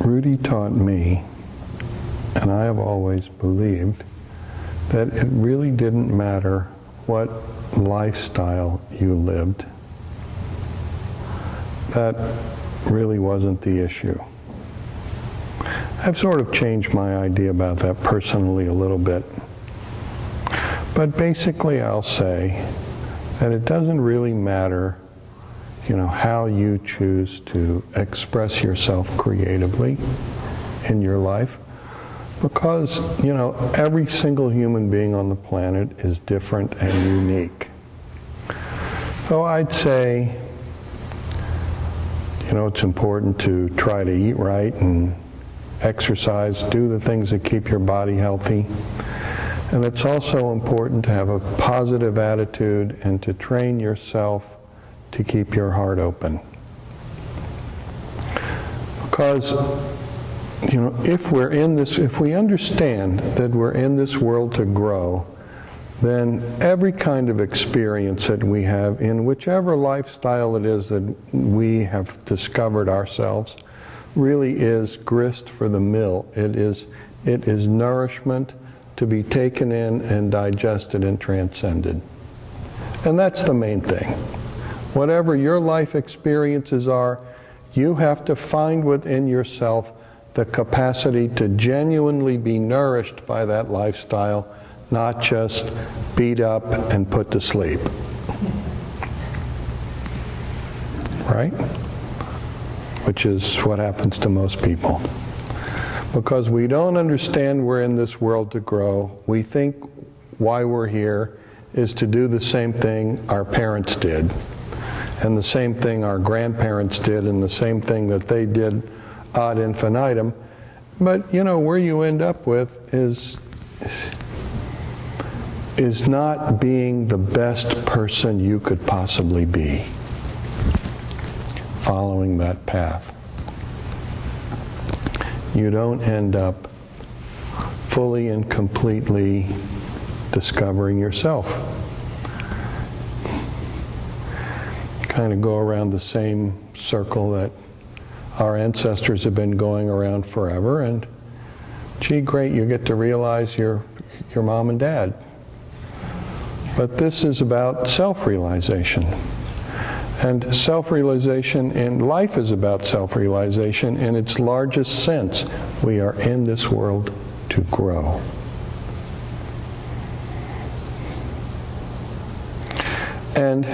Rudy taught me, and I have always believed, that it really didn't matter what lifestyle you lived. That really wasn't the issue. I've sort of changed my idea about that personally a little bit. But basically I'll say that it doesn't really matter, you know, how you choose to express yourself creatively in your life, because, you know, every single human being on the planet is different and unique. So I'd say, you know, it's important to try to eat right and exercise, do the things that keep your body healthy. And it's also important to have a positive attitude and to train yourself to keep your heart open. Because, you know, if we understand that we're in this world to grow, then every kind of experience that we have in whichever lifestyle it is that we have discovered ourselves really is grist for the mill. It is nourishment to be taken in and digested and transcended. And that's the main thing. Whatever your life experiences are, you have to find within yourself the capacity to genuinely be nourished by that lifestyle, not just beat up and put to sleep. Right? Which is what happens to most people. Because we don't understand we're in this world to grow. We think why we're here is to do the same thing our parents did, and the same thing our grandparents did, and the same thing that they did ad infinitum. But, you know, where you end up with is not being the best person you could possibly be, following that path. You don't end up fully and completely discovering yourself. You kind of go around the same circle that our ancestors have been going around forever, and gee, great, you get to realize your mom and dad. But this is about self-realization. And self-realization in life is about self-realization in its largest sense. We are in this world to grow. And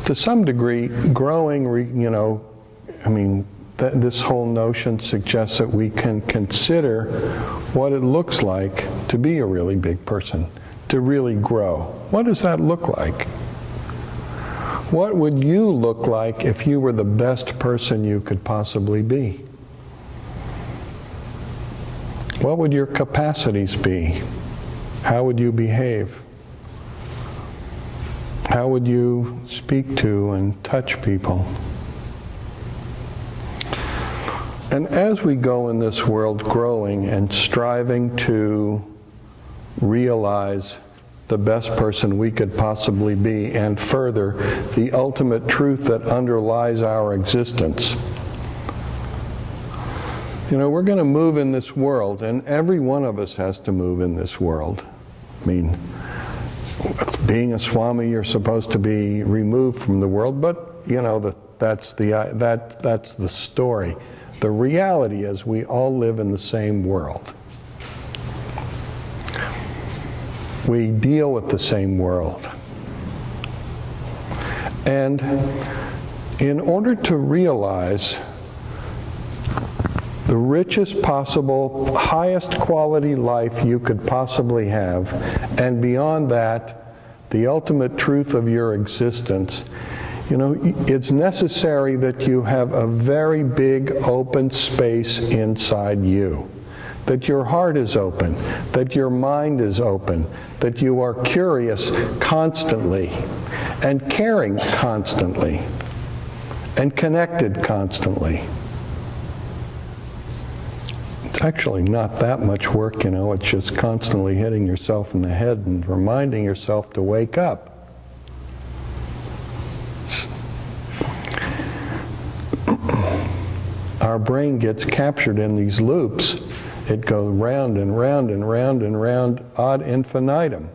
to some degree, growing, you know, I mean, this whole notion suggests that we can consider what it looks like to be a really big person, to really grow. What does that look like? What would you look like if you were the best person you could possibly be? What would your capacities be? How would you behave? How would you speak to and touch people? And as we go in this world growing and striving to realize the best person we could possibly be, and further, the ultimate truth that underlies our existence. You know, we're going to move in this world, and every one of us has to move in this world. I mean, being a Swami, you're supposed to be removed from the world, but, you know, that's the story. The reality is we all live in the same world. We deal with the same world. And in order to realize the richest possible, highest quality life you could possibly have, and beyond that, the ultimate truth of your existence, you know, it's necessary that you have a very big open space inside you. That your heart is open, that your mind is open, that you are curious constantly, and caring constantly, and connected constantly. It's actually not that much work, you know, it's just constantly hitting yourself in the head and reminding yourself to wake up. our brain gets captured in these loops. It goes round and round and round and round ad infinitum.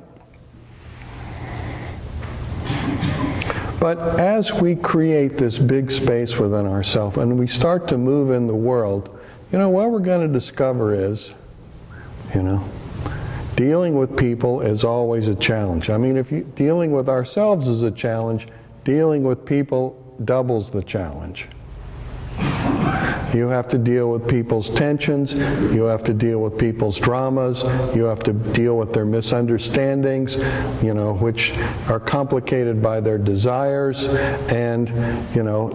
But as we create this big space within ourselves and we start to move in the world, what we're going to discover is, dealing with people is always a challenge. I mean, dealing with ourselves is a challenge, dealing with people doubles the challenge. You have to deal with people's tensions, you have to deal with people's dramas, you have to deal with their misunderstandings, which are complicated by their desires, and,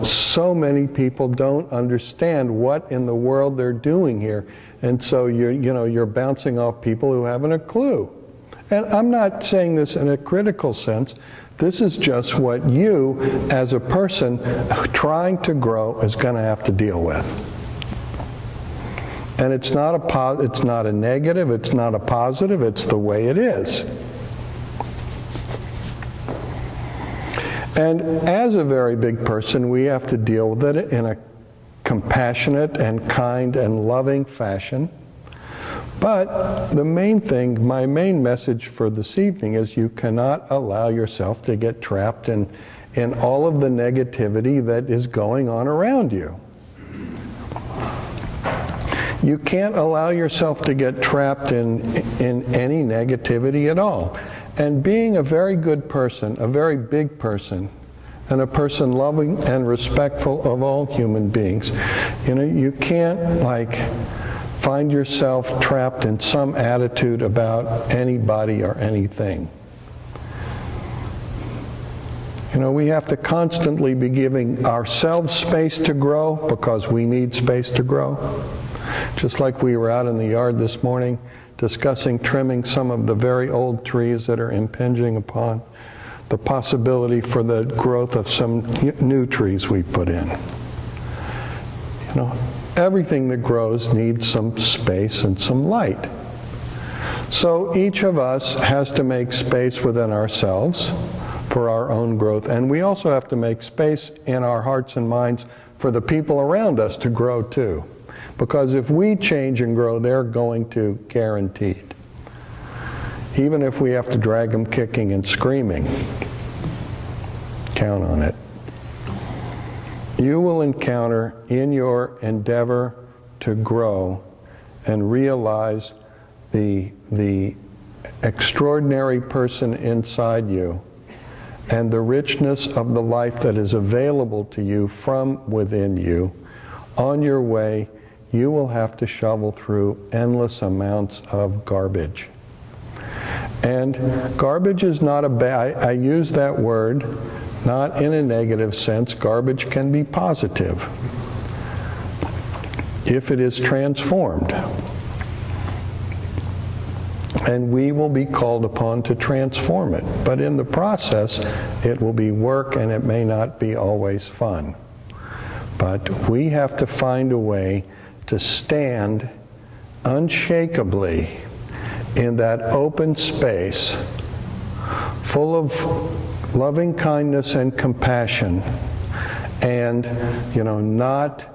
so many people don't understand what in the world they're doing here, and so you're bouncing off people who haven't a clue. And I'm not saying this in a critical sense. This is just what you, as a person trying to grow, is going to have to deal with. And it's not a negative, it's not a positive, it's the way it is. And as a very big person, we have to deal with it in a compassionate and kind and loving fashion. But the main thing, my main message for this evening is you cannot allow yourself to get trapped in all of the negativity that is going on around you. You can't allow yourself to get trapped in any negativity at all. And being a very good person, a very big person, and a person loving and respectful of all human beings, you can't find yourself trapped in some attitude about anybody or anything. We have to constantly be giving ourselves space to grow because we need space to grow. Just like we were out in the yard this morning discussing trimming some of the very old trees that are impinging upon the possibility for the growth of some new trees we put in. Everything that grows needs some space and some light. So each of us has to make space within ourselves for our own growth, and we also have to make space in our hearts and minds for the people around us to grow too. Because if we change and grow, they're going to, guaranteed. Even if we have to drag them kicking and screaming, count on it. You will encounter in your endeavor to grow and realize the extraordinary person inside you and the richness of the life that is available to you from within you. On your way, you will have to shovel through endless amounts of garbage. And garbage is not a bad, I use that word not in a negative sense. Garbage can be positive if it is transformed. And we will be called upon to transform it. But in the process, it will be work and it may not be always fun. But we have to find a way to stand unshakably in that open space full of loving kindness and compassion, and not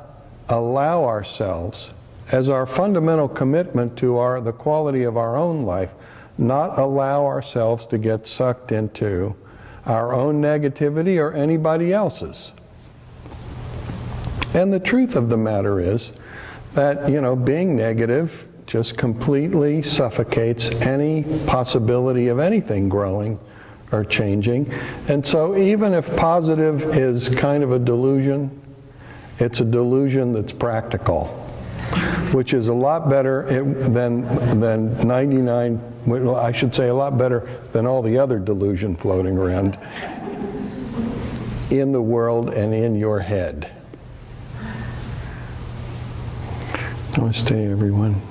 allow ourselves, as our fundamental commitment to the quality of our own life, not allow ourselves to get sucked into our own negativity or anybody else's. And the truth of the matter is that, being negative just completely suffocates any possibility of anything growing or changing. And so even if positive is kind of a delusion, it's a delusion that's practical, which is a lot better than 99, well, I should say a lot better than all the other delusion floating around in the world and in your head. Namaste, everyone.